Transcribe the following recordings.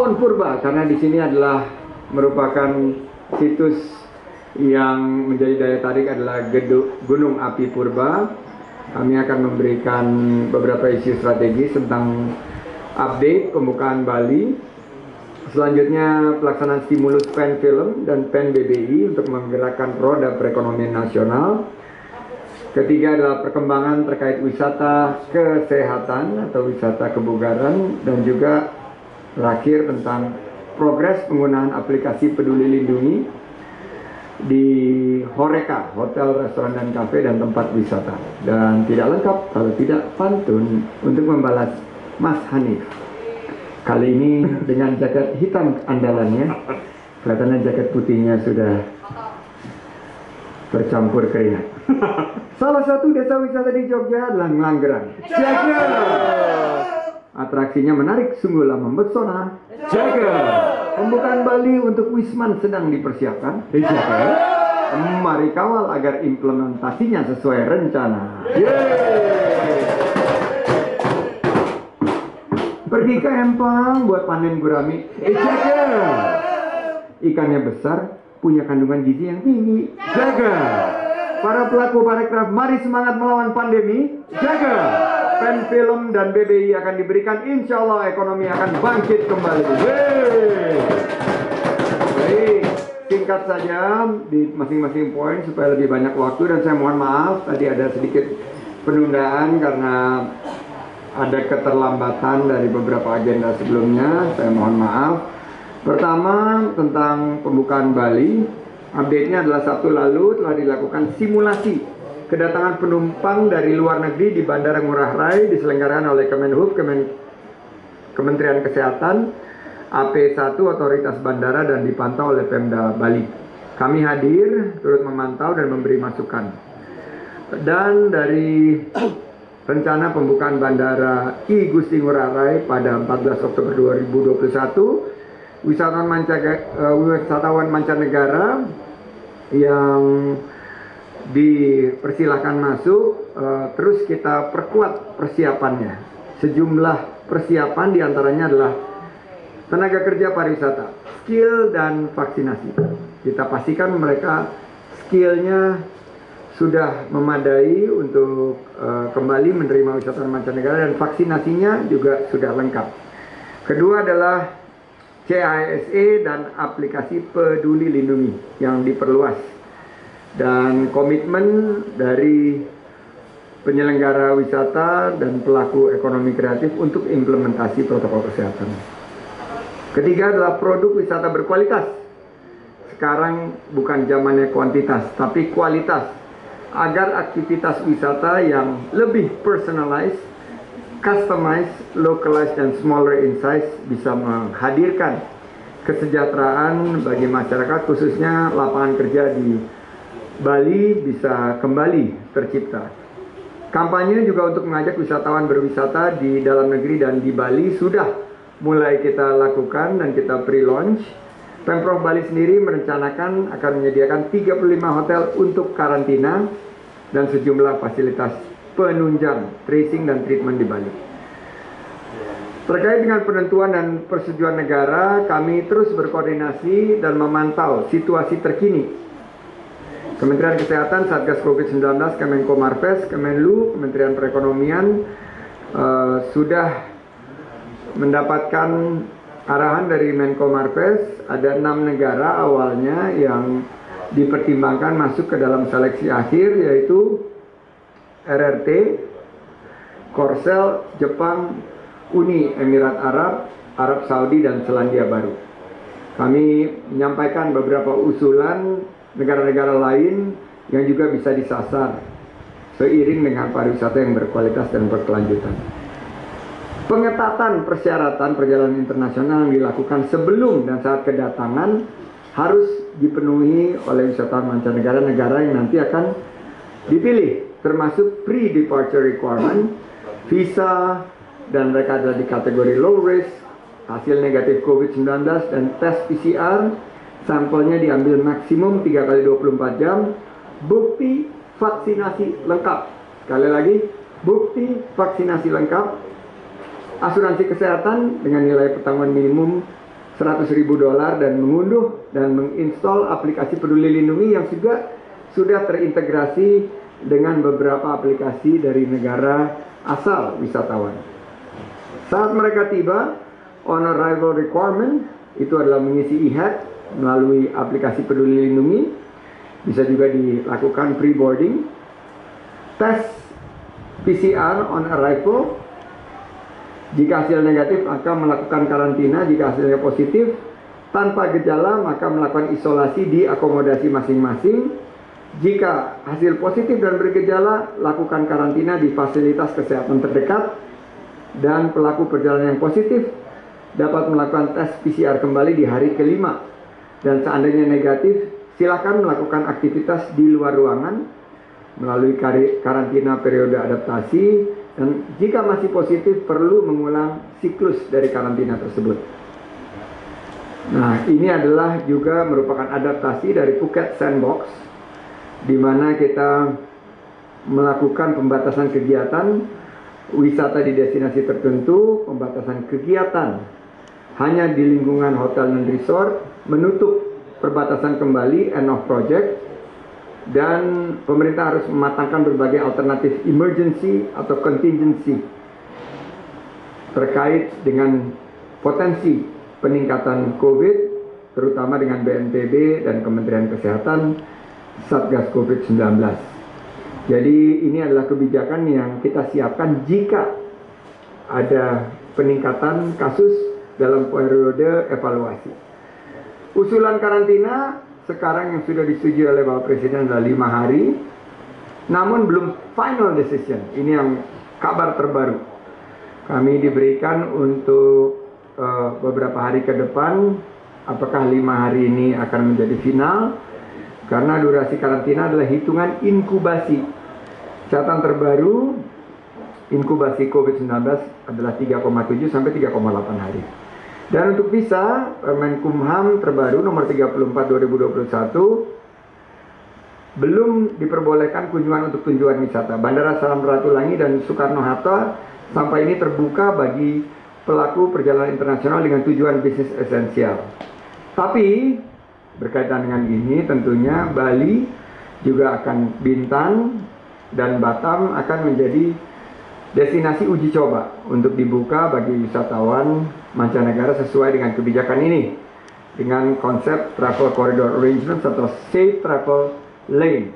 Pohon Purba, karena di sini adalah merupakan situs yang menjadi daya tarik adalah Gunung Api Purba. Kami akan memberikan beberapa isu strategis tentang update pembukaan Bali. Selanjutnya pelaksanaan stimulus PEN Film dan PEN BBI untuk menggerakkan roda perekonomian nasional. Ketiga adalah perkembangan terkait wisata kesehatan atau wisata kebugaran, dan juga terakhir tentang progres penggunaan aplikasi Peduli Lindungi di Horeca, hotel, restoran, dan kafe, dan tempat wisata. Dan tidak lengkap kalau tidak pantun untuk membalas Mas Hanif. Kali ini dengan jaket hitam andalannya, kelihatannya jaket putihnya sudah bercampur keringat. Salah satu desa wisata di Jogja adalah Ngelanggeran. Jaga! Atraksinya menarik, sungguh mempesona. Jaga! Pembukaan Bali untuk Wisman sedang dipersiapkan. Jaga! Mari kawal agar implementasinya sesuai rencana. Yeay! Pergi ke Empang buat panen gurami. Jaga! Ikannya besar, punya kandungan gizi yang tinggi. Jaga! Para pelaku parekraf, mari semangat melawan pandemi. Jaga! PEN Film dan BBI akan diberikan, insya Allah ekonomi akan bangkit kembali. Baik, singkat saja di masing-masing poin supaya lebih banyak waktu, dan saya mohon maaf tadi ada sedikit penundaan karena ada keterlambatan dari beberapa agenda sebelumnya. Saya mohon maaf. Pertama, tentang pembukaan Bali, update-nya adalah Sabtu lalu telah dilakukan simulasi kedatangan penumpang dari luar negeri di Bandara Ngurah Rai diselenggarakan oleh Kemenhub, Kementerian Kesehatan, AP1 Otoritas Bandara, dan dipantau oleh Pemda Bali. Kami hadir, turut memantau dan memberi masukan. Dan dari rencana pembukaan Bandara I Gusti Ngurah Rai pada 14 Oktober 2021, wisatawan mancanegara yang dipersilahkan masuk, terus kita perkuat persiapannya. Sejumlah persiapan diantaranya adalah tenaga kerja pariwisata, skill, dan vaksinasi. Kita pastikan mereka skillnya sudah memadai untuk kembali menerima wisatawan mancanegara, dan vaksinasinya juga sudah lengkap. Kedua adalah CISE dan aplikasi Peduli Lindungi yang diperluas, dan komitmen dari penyelenggara wisata dan pelaku ekonomi kreatif untuk implementasi protokol kesehatan. Ketiga adalah produk wisata berkualitas. Sekarang bukan zamannya kuantitas, tapi kualitas, agar aktivitas wisata yang lebih personalized, customized, localized, dan smaller in size bisa menghadirkan kesejahteraan bagi masyarakat, khususnya lapangan kerja di Bali bisa kembali tercipta. Kampanye juga untuk mengajak wisatawan berwisata di dalam negeri dan di Bali sudah mulai kita lakukan dan kita pre-launch. Pemprov Bali sendiri merencanakan akan menyediakan 35 hotel untuk karantina dan sejumlah fasilitas penunjang, tracing, dan treatment di Bali. Terkait dengan penentuan dan persetujuan negara, kami terus berkoordinasi dan memantau situasi terkini. Kementerian Kesehatan, Satgas COVID-19, Kemenko Marves, Kemenlu, Kementerian Perekonomian sudah mendapatkan arahan dari Menko Marves. Ada 6 negara awalnya yang dipertimbangkan masuk ke dalam seleksi akhir, yaitu RRT, Korsel, Jepang, Uni Emirat Arab, Arab Saudi, dan Selandia Baru. Kami menyampaikan beberapa usulan negara-negara lain yang juga bisa disasar seiring dengan pariwisata yang berkualitas dan berkelanjutan. Pengetatan persyaratan perjalanan internasional yang dilakukan sebelum dan saat kedatangan harus dipenuhi oleh wisatawan mancanegara negara yang nanti akan dipilih, termasuk pre-departure requirement, visa, dan mereka adalah di kategori low risk, hasil negatif COVID-19, dan tes PCR. Sampelnya diambil maksimum 3 kali 24 jam, bukti vaksinasi lengkap. Sekali lagi, bukti vaksinasi lengkap, asuransi kesehatan dengan nilai pertanggungan minimum $100.000 dan mengunduh dan menginstall aplikasi Peduli Lindungi yang juga sudah terintegrasi dengan beberapa aplikasi dari negara asal wisatawan. Saat mereka tiba, on arrival requirement itu adalah mengisi e-hack melalui aplikasi Peduli Lindungi, bisa juga dilakukan pre-boarding, tes PCR on arrival. Jika hasil negatif, maka melakukan karantina. Jika hasilnya positif, tanpa gejala, maka melakukan isolasi di akomodasi masing-masing. Jika hasil positif dan bergejala, lakukan karantina di fasilitas kesehatan terdekat. Dan pelaku perjalanan yang positif dapat melakukan tes PCR kembali di hari kelima. Dan seandainya negatif, silakan melakukan aktivitas di luar ruangan melalui karantina periode adaptasi. Dan jika masih positif, perlu mengulang siklus dari karantina tersebut. Nah, ini adalah juga merupakan adaptasi dari Phuket Sandbox, di mana kita melakukan pembatasan kegiatan wisata di destinasi tertentu, pembatasan kegiatan hanya di lingkungan hotel dan resort, menutup perbatasan kembali, end of project, dan pemerintah harus mematangkan berbagai alternatif emergency atau contingency terkait dengan potensi peningkatan COVID, terutama dengan BNPB dan Kementerian Kesehatan Satgas COVID-19. Jadi ini adalah kebijakan yang kita siapkan jika ada peningkatan kasus dalam periode evaluasi. Usulan karantina sekarang yang sudah disetujui oleh Bapak Presiden adalah 5 hari, namun belum final decision. Ini yang kabar terbaru. Kami diberikan untuk beberapa hari ke depan, apakah 5 hari ini akan menjadi final, karena durasi karantina adalah hitungan inkubasi. Catatan terbaru, inkubasi COVID-19 adalah 3,7 sampai 3,8 hari. Dan untuk visa, Permenkumham terbaru nomor 34 2021 belum diperbolehkan kunjungan untuk tujuan wisata. Bandara Samratulangi dan Soekarno-Hatta sampai ini terbuka bagi pelaku perjalanan internasional dengan tujuan bisnis esensial. Tapi berkaitan dengan ini tentunya Bali juga akan, Bintan dan Batam akan menjadi destinasi uji coba untuk dibuka bagi wisatawan mancanegara sesuai dengan kebijakan ini, dengan konsep Travel Corridor Arrangement atau Safe Travel Lane.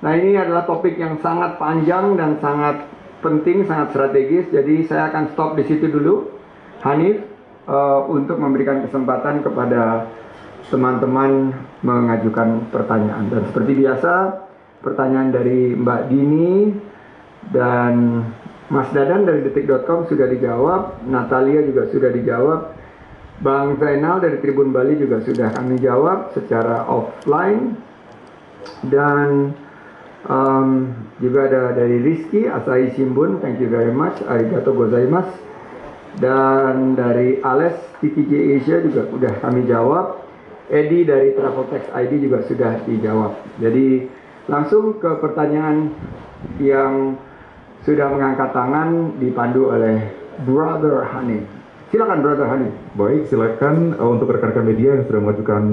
Nah, ini adalah topik yang sangat panjang dan sangat penting, sangat strategis. Jadi saya akan stop di situ dulu, Hanif, untuk memberikan kesempatan kepada teman-teman mengajukan pertanyaan. Dan seperti biasa, pertanyaan dari Mbak Dini dan Mas Dadan dari detik.com sudah dijawab, Natalia juga sudah dijawab, Bang Zainal dari Tribun Bali juga sudah kami jawab secara offline, dan juga ada dari Rizky Asahi Shimbun, thank you very much, arigato gozaimasu, dan dari Ales TTJ Asia juga sudah kami jawab, Edi dari Traveltex ID juga sudah dijawab. Jadi langsung ke pertanyaan yang sudah mengangkat tangan, dipandu oleh Brother Hanif. Silakan Brother Hanif. Baik, silakan untuk rekan-rekan media yang sudah mengajukan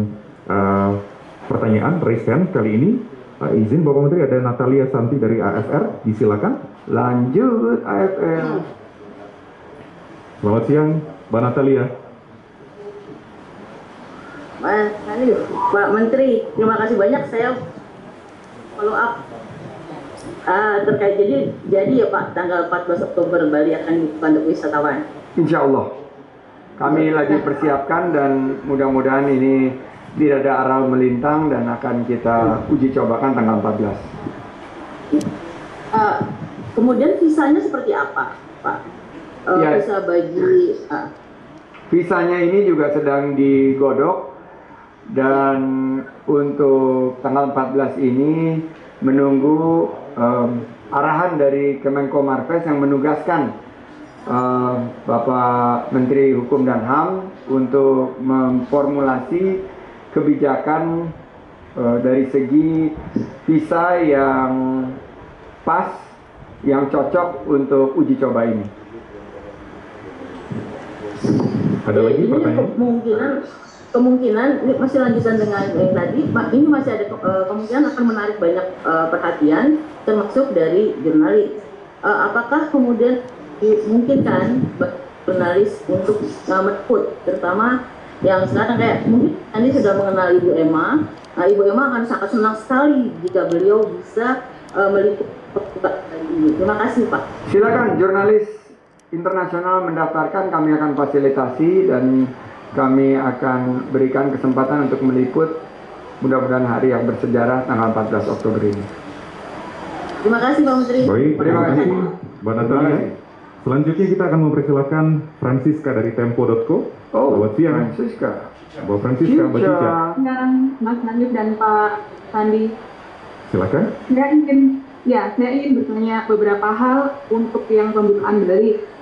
pertanyaan, raise hand kali ini. Izin Bapak Menteri, ada Natalia Santi dari AFR, disilakan. Lanjut AFR. Selamat siang, Mbak Natalia. Pak Menteri, terima kasih banyak. Saya follow up terkait jadi ya Pak, tanggal 14 Oktober Bali akan dibuka untuk wisatawan. Insya Allah kami lagi persiapkan dan mudah-mudahan ini tidak ada aral melintang dan akan kita uji cobakan tanggal 14. Kemudian visanya seperti apa Pak? Ya, visa bagi visanya ini juga sedang digodok, dan untuk tanggal 14 ini menunggu arahan dari Kemenko Marves yang menugaskan Bapak Menteri Hukum dan HAM untuk memformulasi kebijakan dari segi visa yang pas, yang cocok untuk uji coba ini. Ada lagi ini pertanyaan? kemungkinan ini masih lanjutan dengan yang tadi, ini masih ada kemungkinan akan menarik banyak perhatian, termasuk dari jurnalis. Apakah kemudian dimungkinkan jurnalis untuk meliput, terutama yang sekarang kayak mungkin Andi sudah mengenal Ibu Emma. Ibu Emma akan sangat senang sekali jika beliau bisa meliput ini. Terima kasih Pak. Silakan jurnalis internasional mendaftarkan, kami akan fasilitasi dan kami akan berikan kesempatan untuk meliput mudah-mudahan hari yang bersejarah tanggal 14 Oktober ini. Terima kasih Pak Menteri. Baik, terima kasih Mbak Terima Natalia. kasih. Selanjutnya kita akan mempersilahkan Francisca dari Tempo.co. Oh, Selamat siang. Francisca. Bu Francisca, Mbak Cica. Siang, Mas Nandip dan Pak Sandi. Silakan. Saya ingin bertanya beberapa hal untuk yang pembukaan Bali.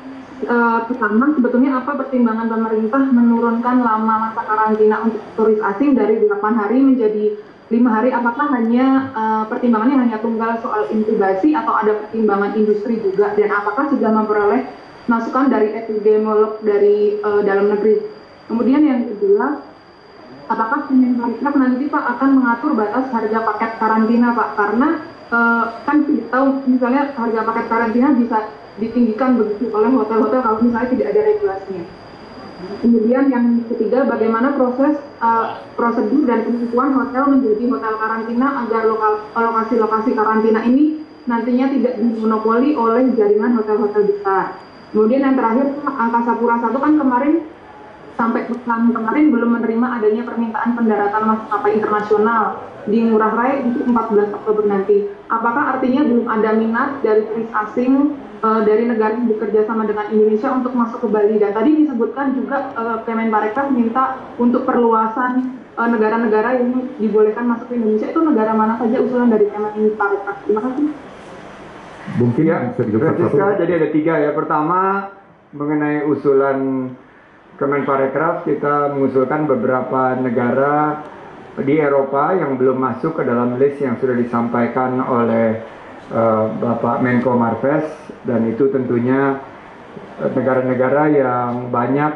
Pertama, sebetulnya apa pertimbangan pemerintah menurunkan lama masa karantina untuk turis asing dari 8 hari menjadi 5 hari? Apakah hanya pertimbangannya hanya tunggal soal inkubasi atau ada pertimbangan industri juga? Dan apakah sudah memperoleh masukan dari epidemiolog dari dalam negeri? Kemudian yang kedua, apakah Kemenparekraf nanti Pak akan mengatur batas harga paket karantina Pak? Karena kan kita tahu misalnya harga paket karantina bisa ditinggikan begitu oleh hotel-hotel kalau misalnya tidak ada regulasinya. Kemudian yang ketiga, bagaimana proses prosedur dan penentuan hotel menjadi hotel karantina agar lokasi-lokasi karantina ini nantinya tidak dimonopoli oleh jaringan hotel-hotel besar. Kemudian yang terakhir, Angkasa Pura I kan sampai kemarin belum menerima adanya permintaan pendaratan maskapai internasional di Ngurah Rai untuk 14 Oktober nanti. Apakah artinya belum ada minat dari turis asing dari negara yang bekerja sama dengan Indonesia untuk masuk ke Bali? Dan tadi disebutkan juga Kemenparekraf minta untuk perluasan negara-negara yang dibolehkan masuk ke Indonesia. Itu negara mana saja usulan dari Kemenparekraf? Terima kasih. Mungkin Ya, bisa dijawab satu. Francisca, jadi ada 3 ya. Pertama, mengenai usulan Kemenparekraf, kita mengusulkan beberapa negara di Eropa yang belum masuk ke dalam list yang sudah disampaikan oleh Bapak Menko Marves, dan itu tentunya negara-negara yang banyak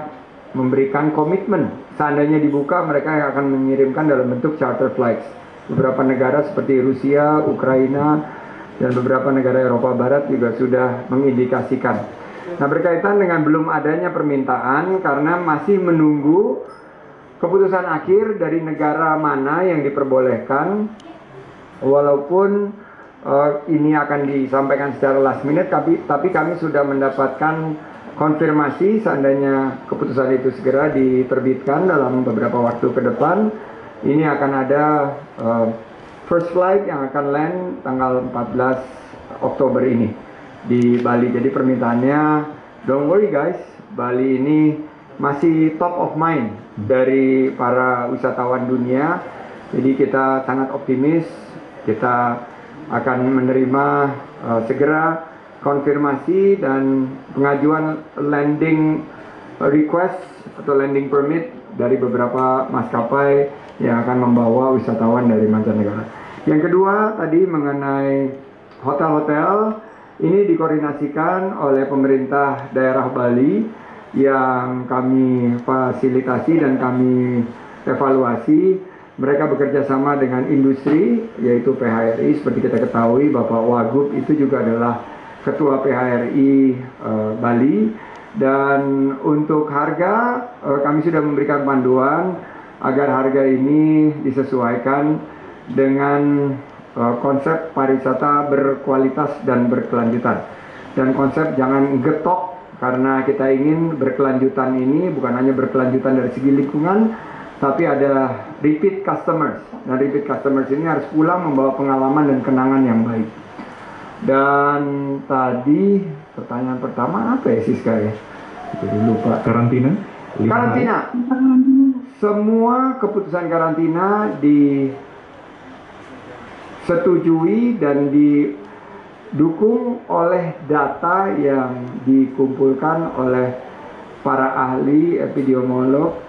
memberikan komitmen. Seandainya dibuka, mereka akan mengirimkan dalam bentuk charter flights. Beberapa negara seperti Rusia, Ukraina, dan beberapa negara Eropa Barat juga sudah mengindikasikan. Nah, berkaitan dengan belum adanya permintaan karena masih menunggu keputusan akhir dari negara mana yang diperbolehkan, walaupun ini akan disampaikan secara last minute, tapi kami sudah mendapatkan konfirmasi seandainya keputusan itu segera diterbitkan dalam beberapa waktu ke depan, ini akan ada first flight yang akan land tanggal 14 Oktober ini di Bali. Jadi permintaannya, don't worry guys, Bali ini masih top of mind dari para wisatawan dunia. Jadi kita sangat optimis, kita akan menerima segera konfirmasi dan pengajuan landing request atau landing permit dari beberapa maskapai yang akan membawa wisatawan dari mancanegara. Yang kedua tadi mengenai hotel-hotel, ini dikoordinasikan oleh pemerintah daerah Bali yang kami fasilitasi dan kami evaluasi. Mereka bekerja sama dengan industri, yaitu PHRI. Seperti kita ketahui, Bapak Wagub itu juga adalah Ketua PHRI Bali. Dan untuk harga, kami sudah memberikan panduan agar harga ini disesuaikan dengan konsep pariwisata berkualitas dan berkelanjutan. Dan konsep jangan getok, karena kita ingin berkelanjutan ini bukan hanya berkelanjutan dari segi lingkungan, tapi ada repeat customers. Dan repeat customers ini harus pulang membawa pengalaman dan kenangan yang baik. Dan tadi pertanyaan pertama apa ya Siska ya? Jadi lupa. Karantina. Karantina. Semua keputusan karantina disetujui dan didukung oleh data yang dikumpulkan oleh para ahli epidemiolog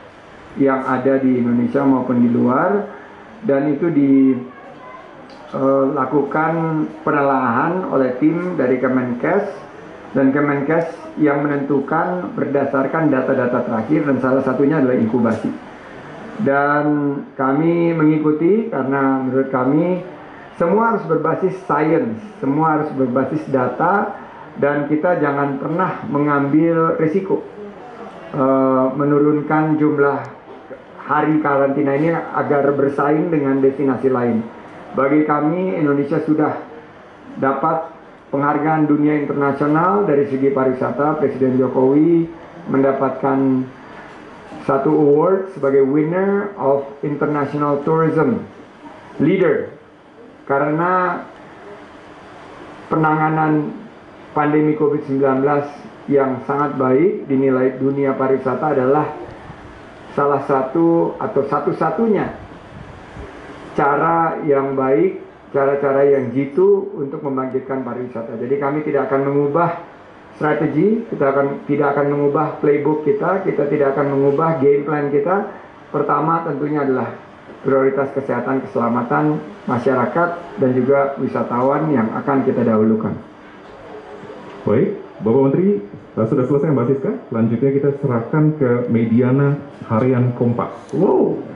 yang ada di Indonesia maupun di luar, dan itu dilakukan penelaahan oleh tim dari Kemenkes dan Kemenkes yang menentukan berdasarkan data-data terakhir dan salah satunya adalah inkubasi. Dan kami mengikuti karena menurut kami semua harus berbasis sains, semua harus berbasis data, dan kita jangan pernah mengambil risiko menurunkan jumlah hari karantina ini agar bersaing dengan destinasi lain. Bagi kami, Indonesia sudah dapat penghargaan dunia internasional dari segi pariwisata. Presiden Jokowi mendapatkan satu award sebagai winner of International Tourism Leader karena penanganan pandemi COVID-19 yang sangat baik. Dinilai dunia pariwisata adalah salah satu atau satu-satunya cara yang baik, cara-cara yang jitu untuk membangkitkan pariwisata. Jadi kami tidak akan mengubah strategi, tidak akan mengubah playbook kita tidak akan mengubah game plan kita. Pertama tentunya adalah prioritas kesehatan, keselamatan masyarakat dan juga wisatawan yang akan kita dahulukan. Baik, Bapak Menteri, sudah selesai Mbak Siska. Selanjutnya kita serahkan ke Mediana Harian Kompas. Wow.